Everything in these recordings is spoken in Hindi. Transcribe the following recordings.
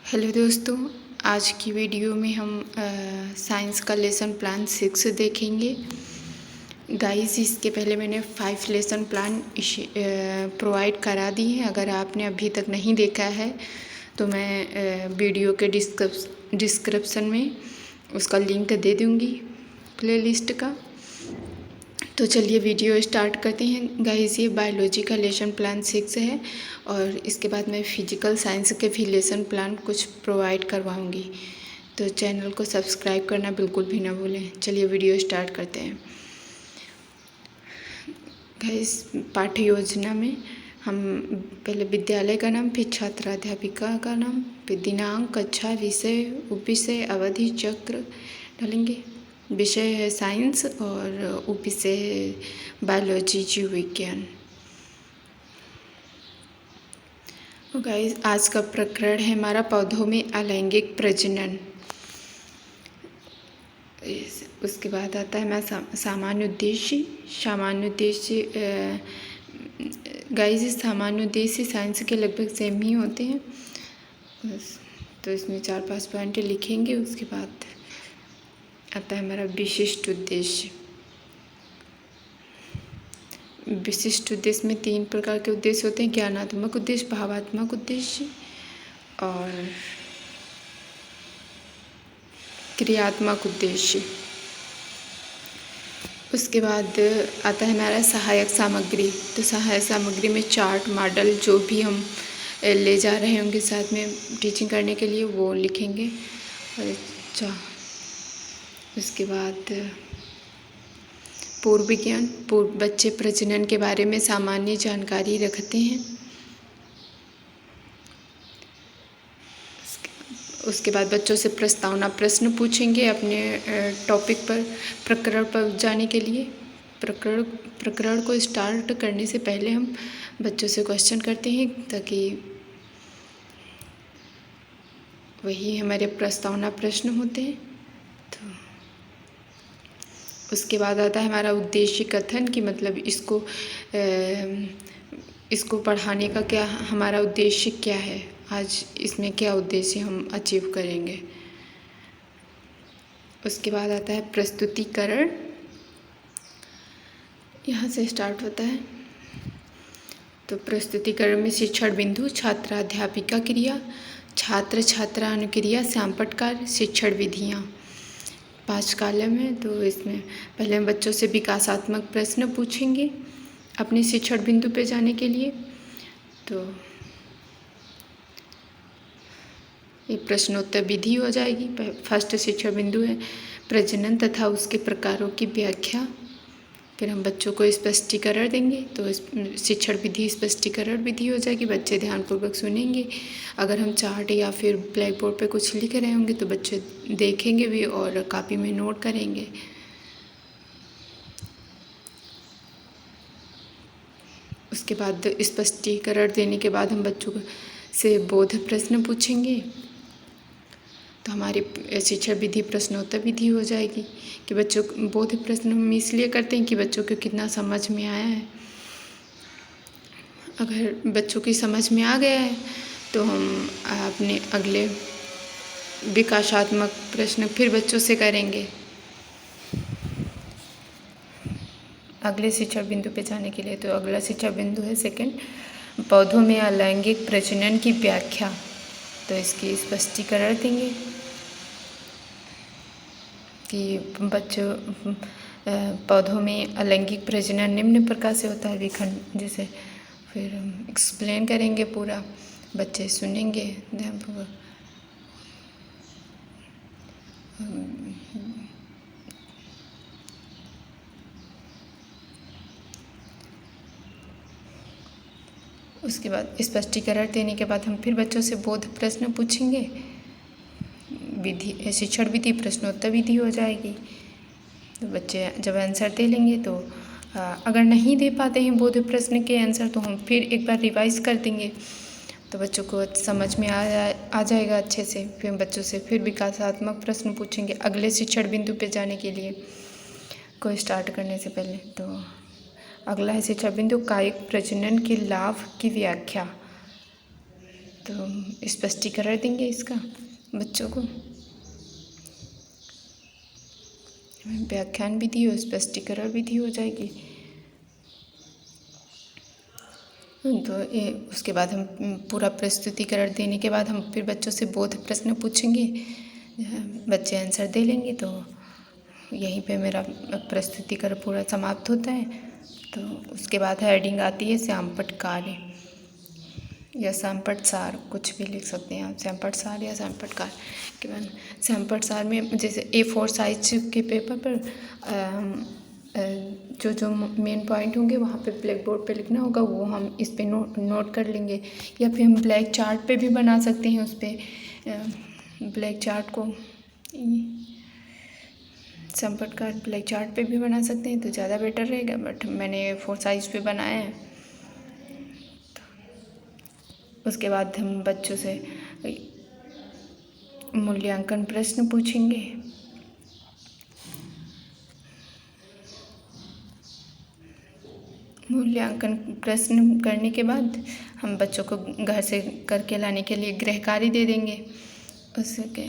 हेलो दोस्तों, आज की वीडियो में हम साइंस का लेसन प्लान 6 देखेंगे। गाइस, इसके पहले मैंने 5 लेसन प्लान प्रोवाइड करा दी हैं। अगर आपने अभी तक नहीं देखा है तो मैं वीडियो के डिस्क्रिप्शन में उसका लिंक दे दूँगी प्लेलिस्ट का। तो चलिए वीडियो स्टार्ट करते हैं। गाइस, ये बायोलॉजी का लेसन प्लान 6 है और इसके बाद मैं फिजिकल साइंस के भी लेसन प्लान कुछ प्रोवाइड करवाऊंगी। तो चैनल को सब्सक्राइब करना बिल्कुल भी ना भूलें। चलिए वीडियो स्टार्ट करते हैं। गाइस, पाठ्य योजना में हम पहले विद्यालय का नाम, फिर छात्र अध्यापिका का नाम, फिर दिनांक, कक्षा, विषय, उपविषय, अवधि, चक्र डालेंगे। विषय है साइंस और उपविषय है बायोलॉजी, जीव विज्ञान। गाइस, आज का प्रकरण है हमारा पौधों में अलैंगिक प्रजनन। उसके बाद आता है हमारा सामान्य उद्देश्य। गाइस, सामान्य उद्देश्य साइंस के लगभग सेम ही होते हैं, तो इसमें 4-5 पॉइंट लिखेंगे। उसके बाद आता है हमारा विशिष्ट उद्देश्य। विशिष्ट उद्देश्य में 3 प्रकार के उद्देश्य होते हैं: ज्ञानात्मक उद्देश्य, भावात्मक उद्देश्य और क्रियात्मक उद्देश्य। उसके बाद आता है हमारा सहायक सामग्री। तो सहायक सामग्री में चार्ट, मॉडल, जो भी हम ले जा रहे होंगे साथ में टीचिंग करने के लिए, वो लिखेंगे। अच्छा, उसके बाद पूर्व विज्ञान। बच्चे प्रजनन के बारे में सामान्य जानकारी रखते हैं। उसके बाद बच्चों से प्रस्तावना प्रश्न पूछेंगे अपने टॉपिक पर, प्रकरण पर जाने के लिए। प्रकरण को स्टार्ट करने से पहले हम बच्चों से क्वेश्चन करते हैं, ताकि वही हमारे प्रस्तावना प्रश्न होते हैं। तो उसके बाद आता है हमारा उद्देश्य कथन, कि मतलब इसको पढ़ाने का क्या हमारा उद्देश्य क्या है, आज इसमें क्या उद्देश्य हम अचीव करेंगे। उसके बाद आता है प्रस्तुतिकरण, यहाँ से स्टार्ट होता है। तो प्रस्तुतिकरण में शिक्षण बिंदु, छात्राध्यापिका क्रिया, छात्र छात्रानुक्रिया, श्यामपटकार, शिक्षण विधियाँ, 5 कॉलम है। तो इसमें पहले हम बच्चों से विकासात्मक प्रश्न पूछेंगे अपने शिक्षण बिंदु पे जाने के लिए। तो ये प्रश्नोत्तर विधि हो जाएगी। फर्स्ट शिक्षण बिंदु है प्रजनन तथा उसके प्रकारों की व्याख्या। फिर हम बच्चों को स्पष्टीकरण देंगे, तो शिक्षण विधि स्पष्टीकरण विधि हो जाएगी। बच्चे ध्यानपूर्वक सुनेंगे। अगर हम चार्ट या फिर ब्लैक बोर्ड पे कुछ लिख रहे होंगे तो बच्चे देखेंगे भी और कॉपी में नोट करेंगे। उसके बाद स्पष्टीकरण देने के बाद हम बच्चों से बोध प्रश्न पूछेंगे। तो हमारी शिक्षण विधि प्रश्नोत्तर विधि हो जाएगी। कि बच्चों बोध प्रश्न हम इसलिए करते हैं कि बच्चों को कितना समझ में आया है। अगर बच्चों की समझ में आ गया है तो हम अपने अगले विकासात्मक प्रश्न फिर बच्चों से करेंगे, अगले शिक्षण बिंदु पे जाने के लिए। तो अगला शिक्षण बिंदु है सेकंड, पौधों में अलैंगिक प्रजनन की व्याख्या। तो इसकी स्पष्टीकरण देंगे कि बच्चों पौधों में अलैंगिक प्रजनन निम्न प्रकार से होता है, विखंड जैसे। फिर हम एक्सप्लेन करेंगे पूरा, बच्चे सुनेंगे ध्यानपूर्वक। उसके बाद स्पष्टीकरण देने के बाद हम फिर बच्चों से बोध प्रश्न पूछेंगे। विधि शिक्षण विधि प्रश्नोत्तर विधि हो जाएगी। तो बच्चे जब आंसर दे लेंगे तो अगर नहीं दे पाते हैं बोध प्रश्न के आंसर तो हम फिर एक बार रिवाइज कर देंगे, तो बच्चों को समझ में आ जाएगा अच्छे से। फिर हम बच्चों से फिर विकासात्मक प्रश्न पूछेंगे अगले शिक्षण बिंदु पे जाने के लिए, को स्टार्ट करने से पहले। तो अगला है शिक्षण बिंदु कायिक प्रजनन के लाभ की व्याख्या। तो स्पष्टीकरण देंगे इसका बच्चों को, व्याख्यान विधि और स्पष्टीकरण विधि हो जाएगी। तो उसके बाद हम पूरा प्रस्तुतिकरण देने के बाद हम फिर बच्चों से बोध प्रश्न पूछेंगे, बच्चे आंसर दे लेंगे। तो यहीं पे मेरा प्रस्तुतिकरण पूरा समाप्त होता है। तो उसके बाद हेडिंग आती है श्यामपट्ट कार्य या श्यामपट्ट सार, कुछ भी लिख सकते हैं आप, श्यामपट्ट सार या श्यामपट्ट कार्य के बाद श्यामपट्ट सार में जैसे A4 साइज के पेपर पर जो मेन पॉइंट होंगे वहाँ पे ब्लैक बोर्ड पे लिखना होगा, वो हम इस पे नोट कर लेंगे। या फिर हम ब्लैक चार्ट पे भी बना सकते हैं, उस पर ब्लैक चार्ट को श्यामपट्ट कार्य ब्लैक चार्ट पे भी बना सकते हैं तो ज़्यादा बेटर रहेगा, बट मैंने A4 साइज पे बनाया है। उसके बाद हम बच्चों से मूल्यांकन प्रश्न पूछेंगे। मूल्यांकन प्रश्न करने के बाद हम बच्चों को घर से करके लाने के लिए गृह कार्य दे देंगे उसके।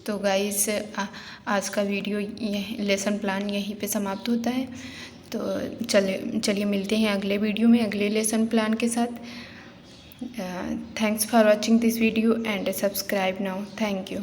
तो गाइस आज का वीडियो लेसन प्लान यहीं पे समाप्त होता है। तो चलिए मिलते हैं अगले वीडियो में अगले लेसन प्लान के साथ। Thanks for watching this video and subscribe now. Thank you.